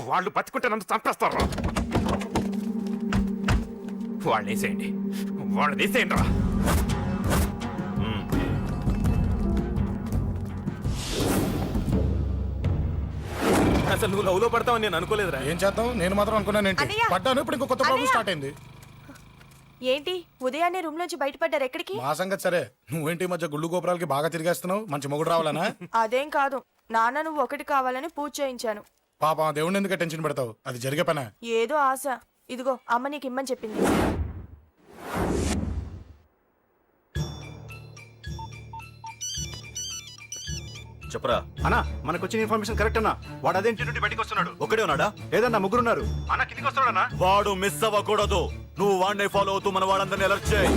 వాళ్ళు బతుకుంటే నన్ను చంపేస్తారు. వాళ్ళని వేసేయండి, వాళ్ళని వేసేయండి రా. అసలు నువ్వు లవ్లో పడతావని నేను అనుకోలేదురా. ఏం చేద్దాం, నేను మాత్రం అనుకున్నాను ఏంటి, అన్నయ్య! పడ్డాను. ఇప్పుడు ఇంకో కొత్త ప్రాబ్లం స్టార్ట్ అయింది. ఏంటి ఉదయాన్నే రూమ్ నుంచి బయటపడ్డారు? ఎక్కడికి? మా సంగతి సరే, నువ్వేంటి ఈ మధ్య గుళ్ళు గోపురాలకి బాగా తిరిగేస్తున్నావు? మంచి మొగుడు రావాలనా? అదేం కాదు, నాన్న నువ్వు ఒకటి కావాలని పూజ చేయించాను. పాప దేవుడిని ఎందుకు టెన్షన్ పెడతావు? అది జరిగే పనా? ఏదో ఆశ. ఇదిగో అమ్మ నీకు ఇమ్మని చెప్పింది. చెప్పరా అన్నా, మనకు వచ్చిన ఇన్ఫర్మేషన్ కరెక్ట్ అన్నా. వాడు అదేంటి నుండి బయటికి వస్తున్నాడు. ఒక్కడే ఉన్నాడా? ఏదన్నా ముగ్గురున్నారు. అన్న కిందికి వస్తాడన్నా. వాడు మిస్ అవ్వకూడదు. నువ్వు వాడిని ఫాలో అవుతూ మన వాళ్ళందరినీ అలర్ట్ చేయి.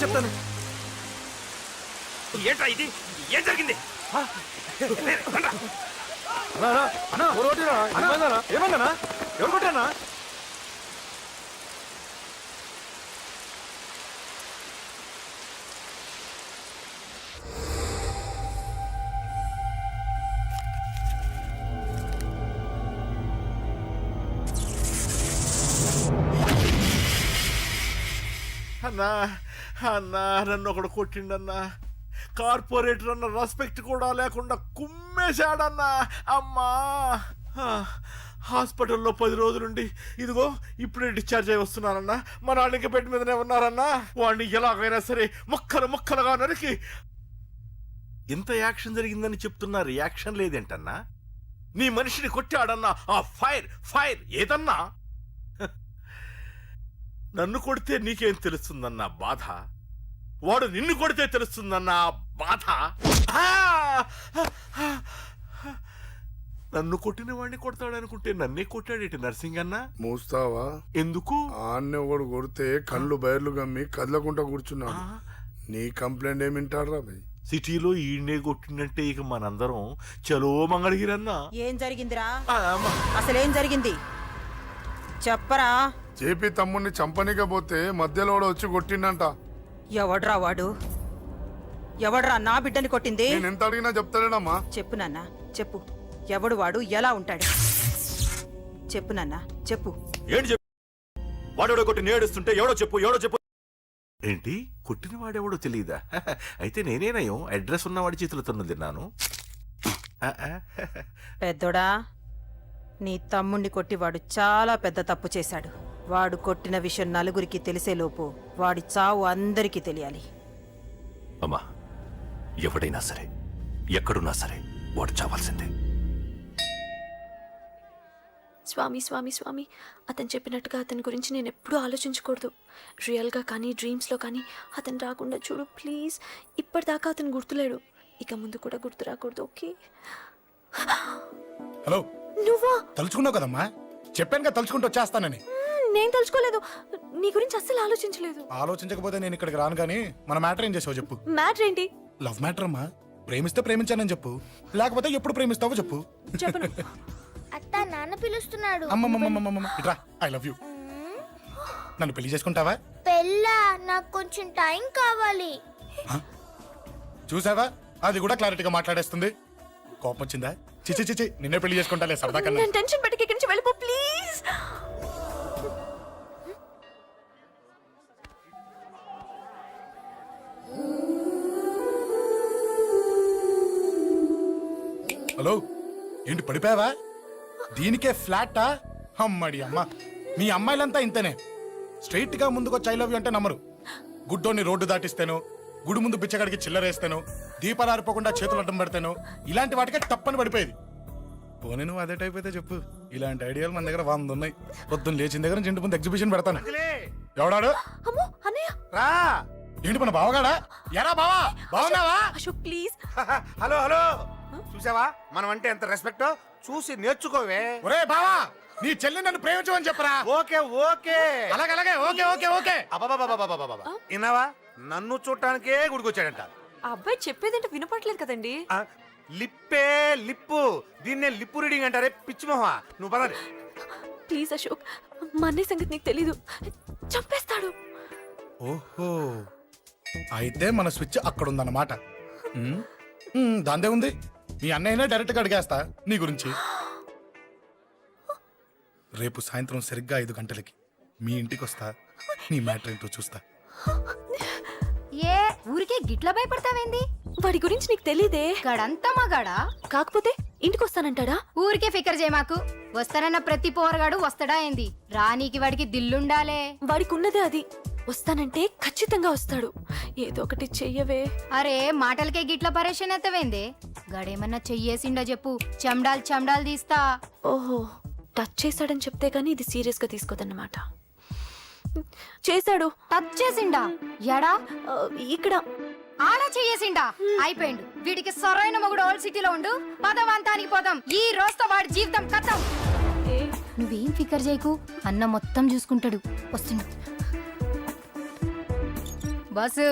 చెప్తాను. ఏంట్రా ఇది? ఏం జరిగింది? ఏమన్నా ఎవరు కొట్టానా? అన్నా అన్నా, నన్ను ఒకడు కొట్టిండన్నా. కార్పొరేటర్ అన్న రెస్పెక్ట్ కూడా లేకుండా కుమ్మేశాడన్నా. అమ్మా, హాస్పిటల్లో 10 రోజులుండి ఇదిగో ఇప్పుడే డిశ్చార్జ్ అయి వస్తున్నానన్నా. మా నాన్న ఇంకా బెడ్ మీదనే ఉన్నారన్నా. వాడిని ఎలాగైనా సరే ముక్కలు ముక్కలుగా నరికి. ఇంత యాక్షన్ జరిగిందని చెప్తున్నా, రియాక్షన్ లేదేంటన్నా? నీ మనిషిని కొట్టాడన్నా. ఆ ఫైర్ ఫైర్ ఏదన్నా? నన్ను కొడితే నీకేం తెలుస్తుందన్న బాధ, వాడు నిన్ను కొడితే తెలుస్తుందన్న బాధ. నన్ను కొట్టిన వాడిని కొడతాడనుకుంటే నన్నే కొట్టాడేటి నర్సింగన్న. మూస్తావా? ఎందుకు? ఆన్నే ఒకడు కొడితే కళ్ళు బయర్లు గమ్మి కదలకుండా కూర్చున్నాడు. నీ కంప్లైంట్ ఏమి వింటారా భయ్? సిటీలో ఈయనే కొట్టిందంటే ఇక మనందరం చలో మంగళగిరన్నా. ఏం జరిగిందిరా? అసలేం జరిగింది చెప్పరా? జేపీ తమ్ముడిని చంపనీకపోతే మధ్యలో వాడు వచ్చి కొట్టిండంట. ఎవడ్రా వాడు? ఎవడ్రా నా బిడ్డని కొట్టింది? నేను ఎంత అడిగినా చెప్తాడేనమ్మా. చెప్పు నాన్న, చెప్పు. ఎవడు వాడు? ఎలా ఉంటాడు? చెప్పు నాన్న, చెప్పు. ఏంటి చెప్పు? వాడెవడో కొట్టి నేడుస్తుంటే ఎవడో చెప్పు, ఎవడో చెప్పు. ఏంటి కొట్టిన వాడెవడో తెలియదా? అయితే నేనేనయం అడ్రస్ ఉన్నవాడి చేతులు తన్ను తిన్నాను. పెద్దోడా, నీ తమ్ముణ్ణి కొట్టి వాడు చాలా పెద్ద తప్పు చేశాడు. వాడు కొట్టిన విషయం నలుగురికి తెలిసేలోపు వాడి చావు అందరికీ తెలియాలి. అమ్మా, ఎవడైనా సరే ఎక్కడున్నా సరే వాడు చావాల్సిందే. స్వామి స్వామి స్వామి, అతను చెప్పినట్టుగా అతని గురించి నేను ఎప్పుడూ ఆలోచించకూడదు. రియల్గా కానీ డ్రీమ్స్లో కానీ అతను రాకుండా చూడు ప్లీజ్. ఇప్పటిదాకా అతను గుర్తులేడు, ఇక ముందు కూడా గుర్తు రాకూడదు. ఓకే? హలో, నువ్వా? తలుచుకున్నావు కదమ్మా, చెప్పాను కదా తలుచుకుంటూ వచ్చేస్తానని. నేను తలుచుకోలేదు. నీ గురించి అస్సలు ఆలోచించలేదు. ఆలోచించకపోతే నేను ఇక్కడికి రాను కానీ మన మ్యాటర్ ఏం చేసావు చెప్పు. మ్యాటర్ ఏంటి? లవ్ మ్యాటర్ అమ్మా. ప్రేమిస్తే ప్రేమించానని చెప్పు, లేకపోతే ఎప్పుడు ప్రేమిస్తావో చెప్పు. చెప్పను. అత్త నాన్న పిలుస్తున్నాడు. అమ్మమ్మమ్మమ్మమ్మ ఇట్రా, ఐ లవ్ యూ. నన్ను పెళ్లి చేసుకుంటావా? పెళ్ళా? నాకు కొంచెం టైం కావాలి. చూసావా, అది కూడా క్లారిటీగా మాట్లాడేస్తుంది. కోపం వచ్చిందా? చిచి చిచి, నిన్నే పెళ్లి చేసుకుంటాలే సరదా కన్నా. నేను టెన్షన్ పెట్టి ఇక్కడి నుంచి వెళ్ళిపో ప్లీజ్. హలో, ఏంటి పడిపోయావా? దీనికే ఫ్లాటా? అమ్మడి అమ్మ, మీ అమ్మాయిలంతా ఇంతనే. స్ట్రైట్ గా ముందుకొచ్చి ఐ లవ్ యూ అంటే నమ్మరు. గుడ్డోని రోడ్డు దాటిస్తాను, గుడి ముందు బిచ్చగాడికి చిల్లరేస్తాను, దీపాలు ఆరిపోకుండా చేతులు అడ్డం పెడతాను, ఇలాంటి వాటికే తప్పని పడిపోయేది. పోనీ నువ్వు అదే టైప్ అయితే చెప్పు. ఇలాంటి ఐడియాలు మన దగ్గర 100 ఉన్నాయి. పొద్దున్న లేచిన దగ్గర నుంచి ఇంటి ముందు ఎగ్జిబిషన్ పెడతాను. ఎవడాడు? అమ్మో అన్నయ్య. రా. ఏంటి మన బావగాడా? ఎరా బావా, బావున్నావా? అశోక్ ప్లీజ్. హలో హలో, చూసావా మనం అంటే ఎంత రెస్పెక్ట్? చూసి నేర్చుకోవే. ఒరే బావా, నీ చెల్లి నన్ను ప్రేమించమని చెప్పరా. ఓకే ఓకే, అలాగే ఓకే ఓకే ఓకే. అబాబాబాబాబాబాబా, విన్నావా? నన్ను చూడటానికే గుడికొచ్చాడంట. ఆ అబ్బాయి చెప్పేదంటే వినపడలేదు కదండి. ఆ, లిప్పే లిప్పు, దీన్నే లిప్పు రీడింగ్ అంటారే పిచ్చి మొహ. నువ్వు పదండి. ప్లీజ్ అశోక్, మా అన్నయ్య సంగతి నీకు తెలీదు, చంపేస్తాడు. ఓహో, అయితే మన స్విచ్ అక్కడ ఉందన్నమాట. దాందే ఉంది. మీ అన్నయ్యనే డైరెక్ట్ గా అడిగేస్తా నీ గురించి. రేపు సాయంత్రం సరిగ్గా 5 గంటలకి మీ ఇంటికి వస్తా. నీ మ్యాటర్ ఏంటో చూస్తా. ఏ ఊరికే గిట్ల భయపడతావేంది? వాడి గురించి నీకు తెలీదే. గడంతా మగాడా? కాకపోతే ఇంటికి వస్తానంటాడా? ఊరికే ఫికర్ చేయమాకు. వస్తానన్న ప్రతి పోరగాడు వస్తాడా ఏంది? రానీకి వాడికి దిల్లుండాలే. వాడికి ఉన్నదే అది. వస్తానంటే ఖచ్చితంగా వస్తాడు. ఏదో ఒకటి చెయ్యవే. అరే మాటలకే గిట్ల పరేషన్ ఎత్తవేంది? గడేమన్నా చెయ్యేసిండా చెప్పు, చెమ్డాల్ తీస్తా. ఓహో, టచ్ చేశాడని చెప్తే గానీ ఇది సీరియస్ గా తీసుకోదన్నమాట. చేశాడు. టచ్ చేసిండా? ఎడా? ఇక్కడ. ఆలా చెయ్యేసిండా? అయిపోయిండు. వీడికి సరైన మొగుడు ఓల్డ్ సిటీలో ఉండు. పదవంతానికి పోదాం. ఈ రోజుతో వాడి జీవితం కథం. నువ్వేం ఫికర్ చేయకు, అన్న మొత్తం చూసుకుంటాడు. వస్తుండు. బాసు,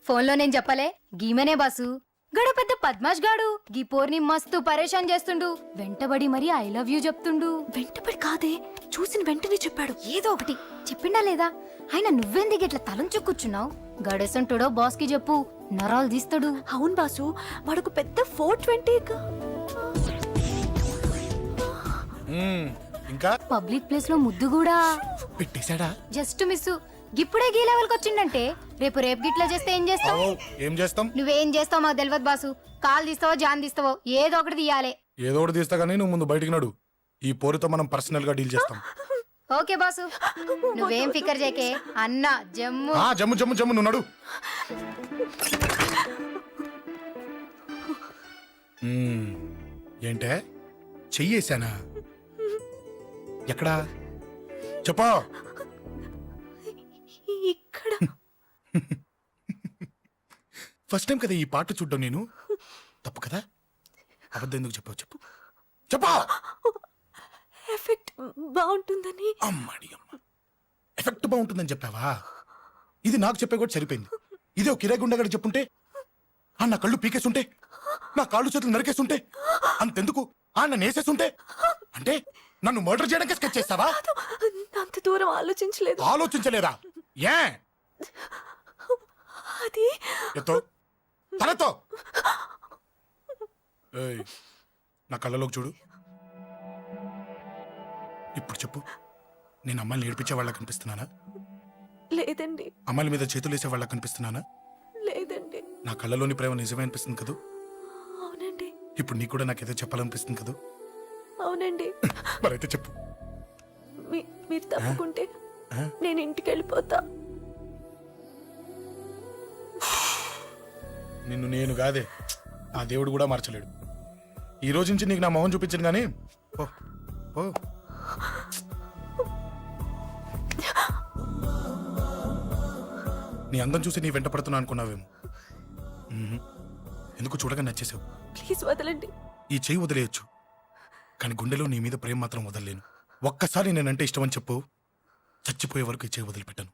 ఫోన్లో నేను చెప్పలే, గీమనే బాసు. గడ పెద్ద పద్మాష్ గాడు గీ పోర్ని మస్తు పరేషాన్ చేస్తుండు. వెంటబడి మరి ఐ లవ్ యూ చెప్తుండు. వెంటపడి కాదే, చూసిన వెంటనే చెప్పాడు. ఏదో ఒకటి చెప్పిండా లేదా? ఆయన నువ్వెందుకు ఇట్లా తలంచు కూర్చున్నావు? గడేసంటుడో బాస్ కి చెప్పు, నరాలు తీస్తాడు. అవును బాసు, వాడుకు పెద్ద 420. ఇంకా పబ్లిక్ ప్లేస్ లో ముద్దు కూడా పెట్టేశాడా? Just miss. ఇప్పుడే గీ లెవెల్కి వచ్చిండంటే రేపు గిట్లా చేస్తే ఏం చేస్తావు? ఏం చేస్తాం? నువ్వేం చేస్తావు మాకు తెలియదు బాసు. కాల్ తీస్తావో జాన్ తీస్తావో ఏదో ఒకటి తీయాలి. ఏదో ఒకటి తీస్తా కానీ నువ్వు ముందు బయటికి నడు. ఈ పోరుతో మనం పర్సనల్ గా డీల్ చేస్తాం. ఓకే బాసు, నువ్వేం ఫికర్ చేకే. అన్న జమ్ము. జమ్ము జమ్ము జమ్ము, నువ్వు నడు. ఏంటే చెయ్యేశానా? ఎక్కడా చెప్పా? ఇక్కడ. ఫస్ట్ టైం కదా ఈ పాట చూడ్డం నేను. తప్పు కదా? అబద్ధం ఎందుకు చెప్పావు చెప్పు. చెప్పా. ఎఫెక్ట్ బాగుంటుందని. అమ్మాడి అమ్మ, ఎఫెక్ట్ బాగుంటుందని చెప్పావా? ఇది నాకు చెప్పే కూడా సరిపోయింది. ఇదే ఒక కిరాయి గుండెగాడు చెప్పుంటే, నా కళ్ళు పీకేస్తుంటే, నా కాళ్ళు చేతులు నరికేస్తుంటే, అంతెందుకు నన్ను వేసేస్తుంటే, అంటే నన్ను మర్డర్ చేయడానికి స్కెచ్ చేస్తావా? అంత దూరం ఆలోచించలేదు. ఆలోచించలేదా? ఏ అది ఎత్తో తలతో. ఏయ్, నా కళ్ళలోకి చూడు. ఇప్పుడు చెప్పు, నేను అమ్మాయిని ఏడిపించే వాళ్ళకి కనిపిస్తున్నానా? లేదండి. అమ్మాయిల మీద చేతులు వేసే వాళ్ళకి కనిపిస్తున్నానా? లేదండి. నా కళ్ళలోని ప్రేమ నిజమే అనిపిస్తుంది కదూ? అవునండి. ఇప్పుడు నీకు కూడా నాకేదో చెప్పాలనిపిస్తుంది కదూ? అవునండి. మరైతే చెప్పు. మీరు తప్పుకుంటే నేను ఇంటికి వెళ్ళిపోతా. నిన్ను నేను కాదే, ఆ దేవుడు కూడా మార్చలేడు. ఈ రోజు నుంచి నీకు నా మొహం చూపించను కానీ ఓ ఓ. నీ అందం చూసి నీ వెంట పడుతున్నా అనుకున్నావేమో. ఎందుకు చూడగా నచ్చేసావు. ప్లీజ్ వదలండి. ఈ చెయ్యి వదిలేయచ్చు, కానీ గుండెలో నీ మీద ప్రేమ మాత్రం వదలలేను. ఒక్కసారి నేనంటే ఇష్టమని చెప్పు, చచ్చిపోయే వరకు ఇచ్చే వదిలిపెట్టాను.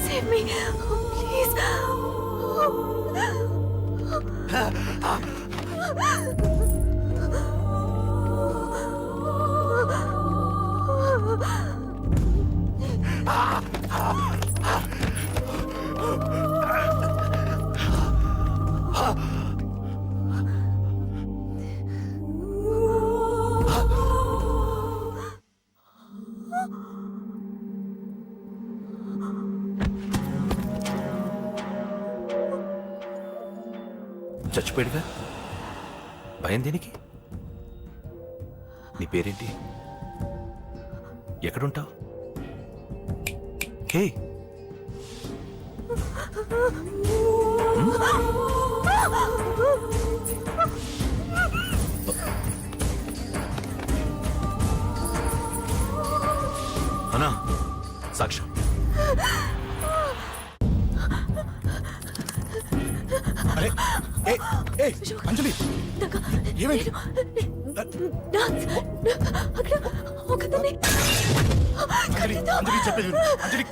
Save me, please. చచ్చిపోయాడుగా, భయం దేనికి? నీ పేరేంటి? ఎక్కడుంటావు? హే, అన్నా సాక్ష్యం. అరే ఏ ఏ అంజలి, ఏమైంది? అంజలి అంజలి చెప్పేది విను. అంజలి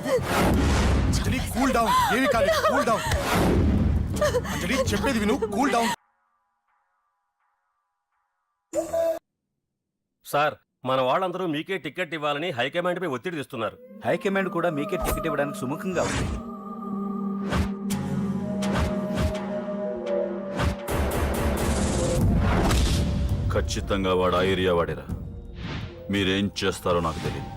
అంజలి కూల్ డౌన్, ఏమి కాదు, కూల్ డౌన్. అంజలి చెప్పేది విను, కూల్ డౌన్. సార్, మన వాళ్ళందరూ మీకే టికెట్ ఇవ్వాలని హైకమాండ్ పై ఒత్తిడి తెస్తున్నారు. హైకమాండ్ కూడా మీకే టికెట్ ఇవ్వడానికి సుముఖంగా ఉంది. ఖచ్చితంగా వాడు ఆ ఏరియా వాడేరా. మీరేం చేస్తారో నాకు తెలియదు,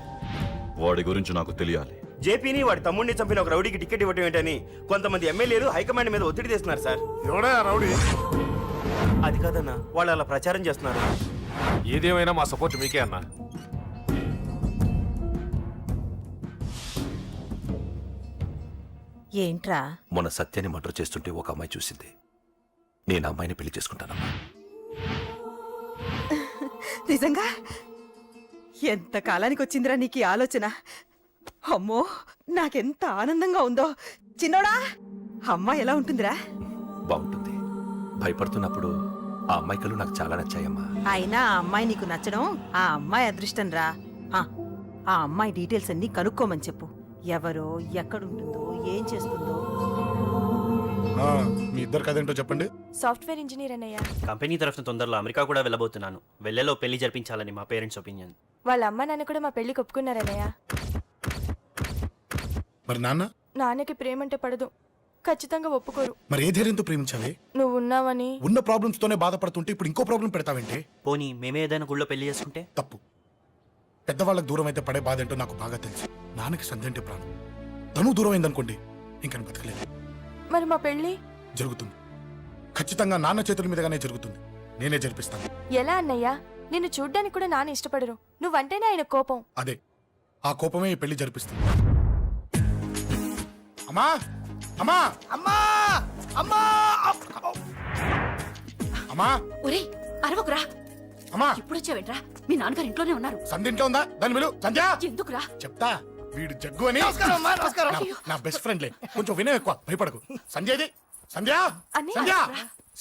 వాడి గురించి నాకు తెలియాలి. జేపీని వాడి తమ్ముడిని చంపిన ఒక రౌడీకి టికెట్ ఇవ్వటం ఏంటని కొంతమంది ఎమ్మెల్యేలు హైకమాండ్ మీద ఒత్తిడి తెస్తున్నారు సార్. ఎవడా రౌడీ? అది కాదన్నా, వాళ్ళు అలా ప్రచారం చేస్తున్నారు. ఏదేమైనా మా సపోర్ట్ మీకే అన్నా. ఏంట్రా? మొన్న సత్యాన్ని మర్డర్ చేస్తుంటే ఒక అమ్మాయి చూసింది. నేను అమ్మాయిని పెళ్లి చేసుకుంటానమ్మా. నిజంగా? ఎంత కాలానికి వచ్చిందిరా నీకు ఈ ఆలోచన? అమ్మో, నాకెంత ఆనందంగా ఉందో. చిన్నోడా, అమ్మాయి ఎలా ఉంటుందిరా? బాగుంటుంది. భయపడుతున్నప్పుడు ఆ అమ్మాయి కళ్ళు నాకు చాలా నచ్చాయమ్మా. అయినా ఆ అమ్మాయి నీకు నచ్చడం ఆ అమ్మాయి అదృష్టం రా. ఆ అమ్మాయి డీటెయిల్స్ అన్ని కనుక్కోమని చెప్పు. ఎవరో, ఎక్కడుంటుందో, ఏం చేస్తుందో. మీ ఇద్దరు కదేంటో చెప్పండి. సాఫ్ట్వేర్ ఇంజనీర్ అన్నయ్య. కంపెనీ తరఫున తొందరలో అమెరికా కూడా వెళ్ళబోతున్నాను. వెళ్ళేలో పెళ్లి జరిపించాలని మా పేరెంట్స్ ఒపీనియన్. వాళ్ళ అమ్మ నాన్న కూడా మా పెళ్లికి ఒప్పుకున్నారన్నయ్య. మరి నాన్న? నాన్నకి ప్రేమంటే పడదు, ఖచ్చితంగా ఒప్పుకోరు. మరి ఏ ధైర్యంతో ప్రేమించావే? నువ్వు ఉన్నావని. ఉన్న ప్రాబ్లమ్స్ తోనే బాధపడుతుంటే ఇప్పుడు ఇంకో ప్రాబ్లం పెడతావేంటి? పోనీ మేమే ఏదైనా గుళ్ళో పెళ్లి చేసుకుంటే? తప్పు. పెద్దవాళ్ళకి దూరం అయితే పడే బాధ ఏంటో నాకు బాగా తెలుసు. నాన్నకి సంధ్య అంటే ప్రాణం. తను దూరం అయిందనుకోండి, ఇంకా నేను బతకలేదు. మరి మా పెళ్లి జరుగుతుంది. ఖచ్చితంగా నాన్న చేతుల మీదగానే జరుగుతుంది. నేనే జరిపిస్తాను. ఎలా అన్నయ్యా? నిన్ను చూడ్డానికి కూడా నాన్న ఇష్టపడరు, నువ్వంటేనే ఆయన కోపం. అదే, ఆ కోపమే ఈ పెళ్లి జరిపిస్తుంది. అమ్మా అమ్మా అమ్మా అమ్మా అమ్మా ఒరేయ్ అరవకురా, అమ్మా ఇప్పుడు వచ్చావేంట్రా? మీ నాన్నగారు ఇంట్లోనే ఉన్నారు. సంధ్య ఇంట్లో ఉందా? దాని విలు. సంధ్య ఎందుకురా? చెప్తా. వీడు జగ్గు అని నమస్కారం అమ్మా, నమస్కారం. నా బెస్ట్ ఫ్రెండ్లే. కొంచెం వినయం ఎక్కువ, భయపడకు. సంధ్యది. సంధ్య అన్నయ్య. సంధ్య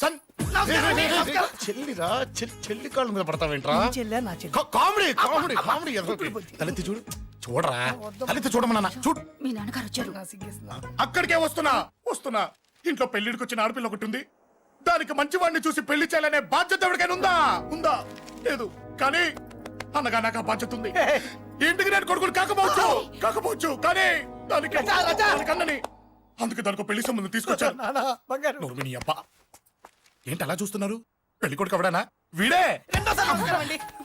సన్ నమస్కారం, నమస్కారం. చెల్లిరా, చెల్లి కాళ్ళ మీద పడతావేంట్రా? చెల్లె నా చెల్లి. Comedy comedy comedy. తలెత్తి చూడు. చూడరా, తలెత్తి చూడమన్నా. చూడు. మీ నాన్నగారు వచ్చారు. అక్కడికే వస్తున్నా వస్తున్నా. ఇంట్లో పెళ్లిడికి వచ్చిన ఆడపిల్ల ఒకటి ఉంది. దానికి మంచివాడిని చూసి పెళ్లి చేయాలనే బాధ్యత ఎవరికైనా ఉందా? ఉందా? లేదు. కానీ అన్నగా నాకు ఆ బాధ్యత ఉంది. ఇంటికి నేను కొడుకుని కాకపోవచ్చు కానీ దానికి అన్నని. అందుకే దానికి పెళ్లి సంబంధం తీసుకొచ్చాను. నోర్మిని అబ్బా, ఏంటి అలా చూస్తున్నారు? పెళ్లి కొడుకు ఎవడానా? వీడే.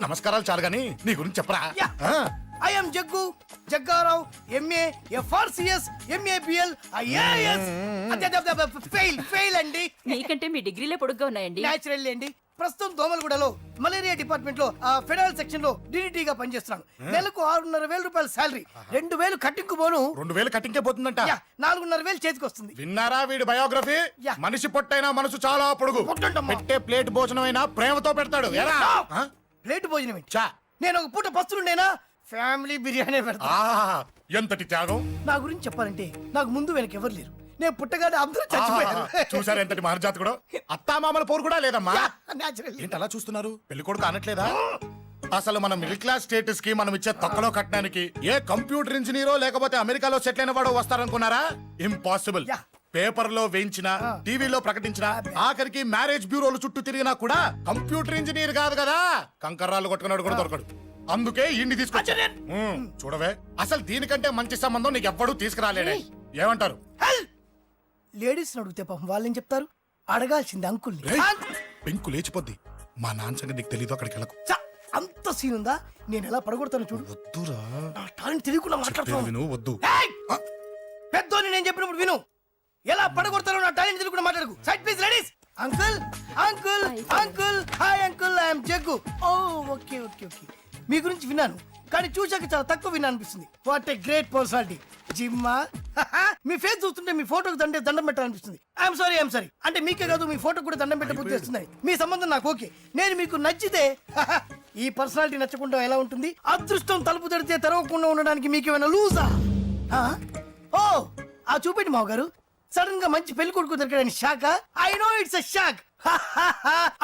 నమస్కారాలు చాలు గాని నీ గురించి చెప్పరా. I'm Jaggu Jaggarao, MA FRCS, MABL, IAS. Fail అండి. మీకంటే మీ డిగ్రీలే పొడుగ్గా ఉన్నాయండి. న్యాచురల్ అండి. ప్రస్తుతం దోమలగూడలో మలేరియా డిపార్ట్మెంట్ లో ఫెడరల్ సెక్షన్ లో డిడిటీగా పనిచేస్తున్నాను. నెలకు 6,500 రూపాయల శాలరీ, 2,000 కట్టింకు పోను. 2,000 కట్టింకే పోతుందంట. 4,500 చేతికి వస్తుంది. విన్నారా వీడి బయోగ్రఫీ? మనిషి పొట్టైనా మనసు చాలా పొడుగు. పెట్టే ప్లేట్ భోజనం అయినా ప్రేమతో పెడతాడు. ప్లేట్ భోజనం ఏంటి? చా. నేను ఒక పూట పస్తులుండేనా? ఫ్యామిలీ బిర్యానీ పెడతా. ఎంతటి త్యాగం! నా గురించి చెప్పాలంటే నాకు ముందు వెనక ఎవరు లేరు. నేను పుట్టగానే అందరూ చచ్చిపోయారు. చూసారు ఎంతటి మహర్జాత్ కూడా. అత్తామామల పోరు కూడా లేదమ్మా. న్యాచురల్. ఏంటి అలా చూస్తున్నారు? పెళ్లి కొడుకు అనట్లేదా? అసలు మన మిడిల్ క్లాస్ స్టేటస్ కి మనం ఇచ్చే తక్కువలో కట్టడానికి ఏ కంప్యూటర్ ఇంజనీరో లేకపోతే అమెరికాలో సెటిల్ అయిన వాడు వస్తారనుకున్నారా? ఇంపాసిబుల్. పేపర్ లో వేయించిన, టీవీలో ప్రకటించిన, ఆఖరికి మ్యారేజ్ బ్యూరోలు చుట్టూ తిరిగినా కూడా కంప్యూటర్ ఇంజనీర్ కాదు కదా, కంకర్రాలు కొట్టుకున్నాడు కూడా దొరకడు. అందుకే ఇండి తీసుకొచ్చా. చూడవే, అసలు దీనికంటే మంచి సంబంధం నీకు ఎవ్వడూ తీసుకురాలేడే. ఏమంటారు? లేడీస్ అడిగితే పాపం వాళ్ళేం చెప్తారు? అడగాల్సింది అంకుల్. పెంకు లేచిపోద్ది. మా నాన్న సంగతి నీకు తెలీదు. అక్కడికి వెళ్ళకు. అంత సీన్ ఉందా? నేను ఎలా పడగొడతాను చూడు. వద్దురా, నా టాలెంట్ తెలియకుండా మాట్లాడుతున్నాను. విను. వద్దు. పెద్దోని నేను చెప్పినప్పుడు విను. ఎలా పడగొడతారో నా టాలెంట్ తెలియకుండా మాట్లాడకు. Side please ladies. Uncle uncle uncle, hi uncle, I'm Jaggu. Oh okay okay okay. మీ గురించి విన్నాను, కానీ చూశాక చాలా తక్కువ విన్నా అనిపిస్తుంది. What a great personality. జిమ్మా, మీ ఫేస్ చూస్తుంటే మీ ఫోటోకి దండం పెట్టాలనిపిస్తుంది. I'm sorry. అంటే మీకే కాదు, మీ ఫోటో కూడా దండం పెట్టే బుద్ధి వస్తుంది. మీ సంబంధం నాకు ఓకే. నేను మీకు నచ్చితే ఈ పర్సనాలిటీ నచ్చకుండా ఎలా ఉంటుంది? అదృష్టం తలుపు తడితే తెరవకుండా ఉండడానికి మీకేమైనా లూజా? ఓ ఆ చూపెట్టి మావ గారు. సడన్ గా మంచి పెళ్లి కొడుకు దొరికాడని shock. I know it's a shock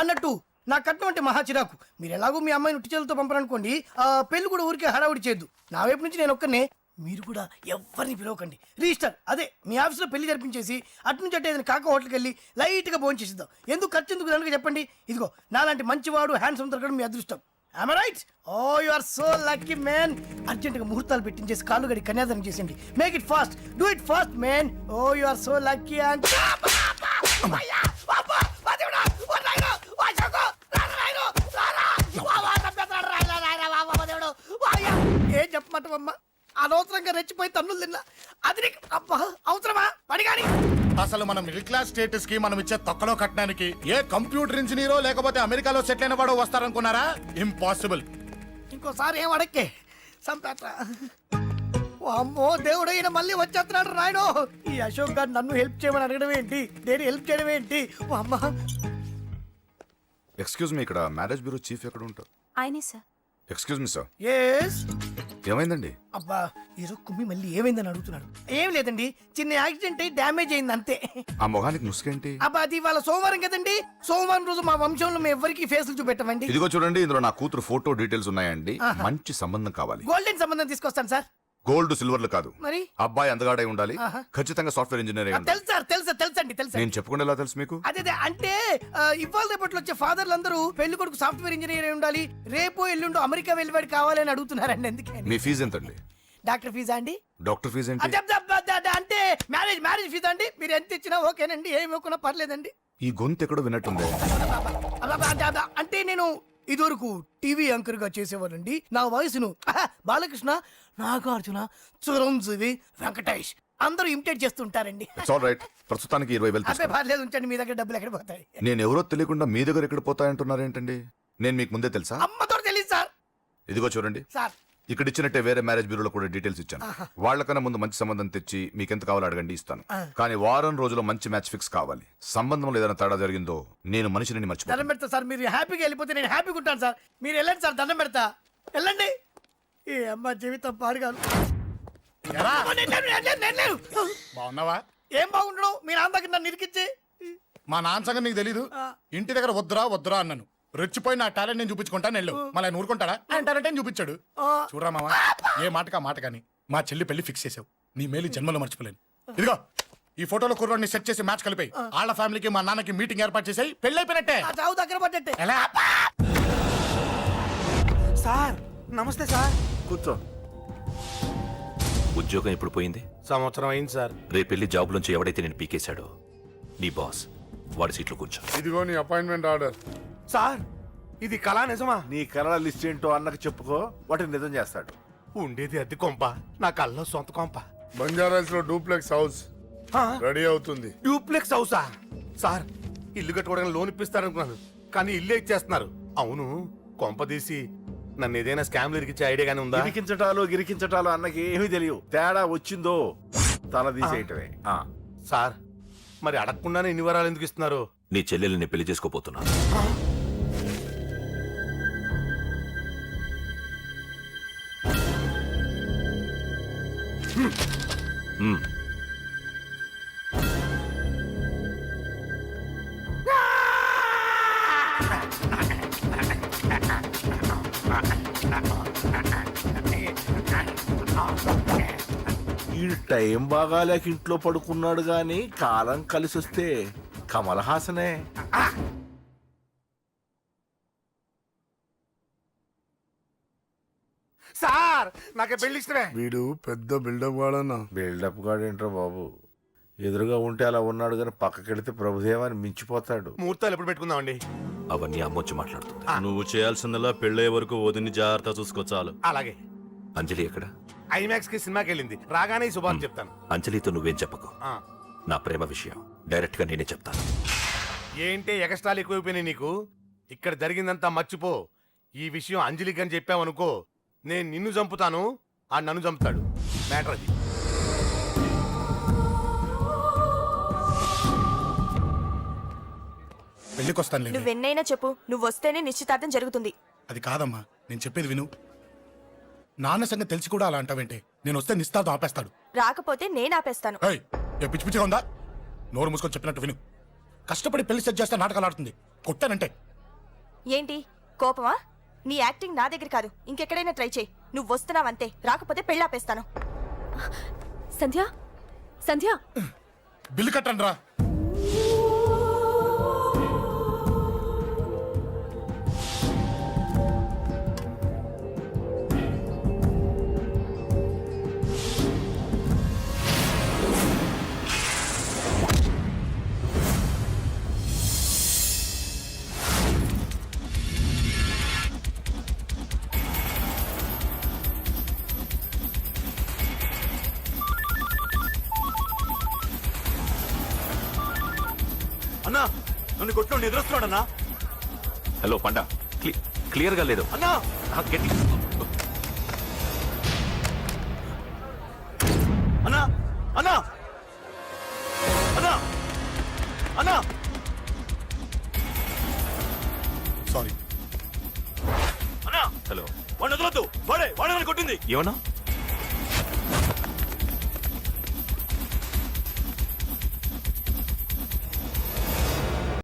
అన్నట్టు నా కట్నం అంటే మహా చిరాకు. మీరు ఎలాగో మీ అమ్మాయిని ఉట్టి చేతులతో పంపరనుకోండి, పెళ్లి కూడా ఊరికే హడావుడి చేయొద్దు. నా వైపు నుంచి నేను ఒక్కనే, మీరు కూడా ఎవరిని పిలవకండి. రిజిస్టర్ అదే మీ ఆఫీస్లో పెళ్లి జరిపించేసి అటు నుంచి అంటే ఏదైనా కాక హోటల్కి వెళ్ళి లైట్గా భోజనం చేసిద్దాం. ఎందుకు ఖర్చు ఎందుకు కనుక చెప్పండి. ఇదిగో నాలాంటి మంచివాడు హ్యాండ్సమ్ దొరకడం మీ అదృష్టం. Am I right? Oh, you are so lucky, man. అర్జెంటుగా ముహూర్తాలు పెట్టించేసి కాళ్ళు గడి కన్యాదానం చేసేయండి. Make it fast. Do it fast, man. Oh, you are so lucky. And ఏం చెప్పమంటావమ్మా? అనవసరంగా రెచ్చిపోయి తన్నులు తిన్నా. అది నీకు అబ్బా అవసరమా? పడిగాని. అసలు మన మిడిల్ క్లాస్ స్టేటస్ కి మనం ఇచ్చే తక్కువలో కట్టడానికి ఏ కంప్యూటర్ ఇంజనీరో లేకపోతే అమెరికాలో సెటిల్ అయిన వాడు వస్తారనుకున్నారా? ఇంపాసిబుల్. ఇంకోసారి ఏం అడక్కే సంపేట. అమ్మో దేవుడు, ఈయన మళ్ళీ వచ్చేస్తున్నాడు రాయడు. ఈ అశోక్ గారు నన్ను హెల్ప్ చేయమని అడగడం ఏంటి, నేను హెల్ప్ చేయడం ఏంటి? అమ్మ. ఎక్స్క్యూజ్ మీ, ఇక్కడ మ్యారేజ్ బ్యూరో చీఫ్ ఎక్కడ ఉంటారు? ఆయనే sir. Excuse me sir. Yes. ఏమైందండి? అబ్బా ఈరోజు కుమ్మి మళ్ళీ ఏమైందని అడుగుతున్నాడు. ఏం లేదండి, చిన్న యాక్సిడెంట్ అయి డ్యామేజ్ అయింది అంతే. ఆ మొహానికి ముసుకేంటి? అబ్బా అది ఇవాళ సోమవారం కదండి. సోమవారం రోజు మా వంశంలో మేము ఎవరికి ఫేసులు చూపెట్టమండి. ఇదిగో చూడండి, ఇందులో నా కూతురు ఫోటో డీటెయిల్స్ ఉన్నాయండి. మంచి సంబంధం కావాలి. గోల్డెన్ సంబంధం తీసుకొస్తాను సార్. గోల్డ్ సిల్వర్లు కాదు, మరి అబ్బాయి అందగాడై ఉండాలి. ఖచ్చితంగా సాఫ్ట్వేర్ ఇంజనీర్ అయి ఉండాలి. తెలుసు సార్, తెలుసండి. నేను చెప్పకుండా ఎలా తెలుసు మీకు? అదే అంటే ఇవాళ రేపట్లో వచ్చే ఫాదర్లు అందరూ పెళ్లి కొడుకు సాఫ్ట్వేర్ ఇంజనీర్ అయి ఉండాలి, రేపు ఎల్లుండు అమెరికా వెళ్ళివాడు కావాలని అడుగుతున్నారండి. ఎందుకని? మీ ఫీజు ఎంతండి? డాక్టర్ ఫీజా అండి? డాక్టర్ ఫీజు ఏంటి? అంటే ఫీజా అండి? మీరు ఎంత ఇచ్చినా ఓకేనండి, ఏమి ఇవ్వకున్నా పర్లేదండి. ఈ గొంతు ఎక్కడో విన్నట్టుంది. అంటే నేను ఇదివరకు టీవీ యాంకర్ గా చేసేవాడండి. నా వయసును బాలకృష్ణ, నాగార్జున, చిరంజీవి, వెంకటేష్ అందరూ ఇమిటేట్ చేస్తుంటారండి. It's all right. ప్రస్తుతానికి 20,000 అబ్బే తీసుకో. పర్లేదు, ఉంచండి. మీ దగ్గర డబ్బులు ఎక్కడ పోతాయి? నేను ఎవరో తెలియకుండా మీ దగ్గర ఎక్కడ పోతాయంటున్నారేంటండి? నేను మీకు ముందే తెలుసా? అమ్మతో తెలియదు సార్. ఇదిగో చూడండి, సార్ ఇక్కడ ఇచ్చినట్టే వేరే మ్యారేజ్ బ్యూరోలో కూడా డీటెయిల్స్ ఇచ్చాను. వాళ్ళకన్నా ముందు మంచి సంబంధం తెచ్చి మీకు ఎంత కావాలో అడగండి, ఇస్తాను. కానీ వారం రోజుల్లో మంచి మ్యాచ్ ఫిక్స్ కావాలి. సంబంధంలో ఏదైనా తేడా జరిగిందో నేను మనిషిని మర్చిపోతాను. దండం పెడతా సార్. మీరు హ్యాపీగా వెళ్ళిపోతే నేను హ్యాపీగా ఉంటాను సార్. మీరు వెళ్ళండి సార్, దండం పెడతా. వెళ్ళండి. ఏ అమ్మ జీవితం పాడుగాను. ఎరా? నేను లేను. బాగున్నావా? ఏం బాగుండడం? మీ నాన్న దగ్గర నన్ను ఇరికిచ్చి. మా నాన్న సంగతి నీకు తెలీదు. ఇంటి దగ్గర వద్దురా వద్దురా అన్నాను. రెచ్చిపోయి నా టాలెంట్ నేను చూపించుకుంటాను వెళ్ళు. మళ్ళీ ఆయన ఊరుకుంటాడా? ఆయన టాలెంట్ అని చూపించాడు. చూడరా మామ, ఏ మాటకా మాట కానీ మా చెల్లి పెళ్లి ఫిక్స్ చేసావు. నీ మేలు జన్మలో మర్చిపోలేను. ఇదిగో ఈ ఫోటోలో కుర్రాడిని సెట్ చేసి మ్యాచ్ కలిపాయి. వాళ్ళ ఫ్యామిలీకి మా నాన్నకి మీటింగ్ ఏర్పాటు చేసాయి. పెళ్లి అయిపోయినట్టే. ఆ చావు దగ్గర పడ్డట్టే. ఎలా? సార్ నమస్తే సార్. కూర్చో. ఉద్యోగం ఎప్పుడు పోయింది? సంవత్సరం అయింది సార్. రేపెళ్ళి జాబ్ నుంచి ఎవడైతే నేను పీకేశాడో నీ బాస్ వాడి సీట్లో కూర్చో. ఇదిగో నీ అపాయింట్మెంట్ ఆర్డర్. సార్ ఇది కళా నిజమా? నీ కలల లిస్ట్ ఏంటో అన్నకు చెప్పుకో, వాటిని నిజం చేస్తాడు. ఉండేది అద్దె కొంప, నా కళ్ళలో సొంత కొంప. బంజారాస్ లో డూప్లెక్స్ హౌస్ రెడీ అవుతుంది. డూప్లెక్స్ హౌసా? సార్ ఇల్లు కట్టుకోవడానికి లోన్ ఇప్పిస్తారనుకున్నాను, కానీ ఇల్లే ఇచ్చేస్తున్నారు. అవును, కొంప తీసి నన్ను ఏదైనా స్కామ్ ఇరికిచ్చే ఐడియా గానీ ఉందా? గిరికించటాలు అన్నకి ఏమీ తెలియవు. తేడా వచ్చిందో తల తీసేయటమే. సార్ మరి అడగకుండానే ఇన్ని వరాలు ఎందుకు ఇస్తున్నారు? నీ చెల్లెల్ని పెళ్లి చేసుకోపోతున్నా. ఈ టైం బాగాలేక ఇంట్లో పడుకున్నాడు గాని కాలం కలిసి వస్తే కమల్ హాసనే. సార్ నాకే పెళ్లి ఇష్టమే. వీడు పెద్ద బిల్డప్ వాడన్నా. బిల్డప్ గాడేంట్రా బాబు, ఎదురుగా ఉంటే అలా ఉన్నాడు గాని పక్కకెడితే ప్రభుదేవాన్ని మించిపోతాడు. ముహూర్తాలు ఎప్పుడు పెట్టుకుందామండి? అవన్నీ అమ్మొచ్చి మాట్లాడుతుంది. నువ్వు చేయాల్సిందల్లా పెళ్ళే వరకు వదిని జాగ్రత్త చూసుకో చాలు. అలాగే. అంజలి ఎక్కడ? ఐమాక్స్ కి సినిమాకి వెళ్ళింది, రాగానే ఈ శుభాన్ని చెప్తాను. అంజలితో నువ్వేం చెప్పకు. నా ప్రేమ విషయం డైరెక్ట్ గా నేనే చెప్తాను. ఏంటి ఎగస్ట్రాలు ఎక్కువైపోయినాయి నీకు? ఇక్కడ జరిగిందంతా మర్చిపో. ఈ విషయం అంజలికి అని చెప్పావనుకో, నేను నిన్ను చంపుతాను, ఆ నన్ను చంపుతాడు. మ్యాటర్ అది. పెళ్లికి వస్తాను. నువ్వెన్నైనా చెప్పు, నువ్వు వస్తేనే నిశ్చితార్థం జరుగుతుంది. అది కాదమ్మా, నేను చెప్పేది విను. నాన్న సంగతి తెలిసి కూడా అలా అంటావేంటే? నేను వస్తే నిస్తార్థం ఆపేస్తాడు. రాకపోతే నేను ఆపేస్తాను. ఏయ్, ఏ పిచ్చి పిచ్చిగా ఉందా? నోరు మూసుకొని చెప్పినట్టు విను. కష్టపడి పెళ్లి సెట్ చేస్తే నాటకాలు ఆడుతుంది. కొట్టానంటే ఏంటి కోపమా? నీ యాక్టింగ్ నా దగ్గర కాదు, ఇంకెక్కడైనా ట్రై చేయి. నువ్వు వస్తున్నావంతే, రాకపోతే పెళ్ళి ఆపేస్తాను. సంధ్య, సంధ్య, బిల్లు కట్టండి రా. అన్నా నన్ను కొట్టిన ఎదురొస్తున్నాడు అన్నా. హలో పండా, క్లియర్ గా లేదు అన్నా. గట్టి. అన్నా అన్నా అన్నా అన్నా. సారీ. అన్నా హలో, వాడిని వదలొద్దు. వాడే నన్ను కొట్టింది. ఏమన్నా?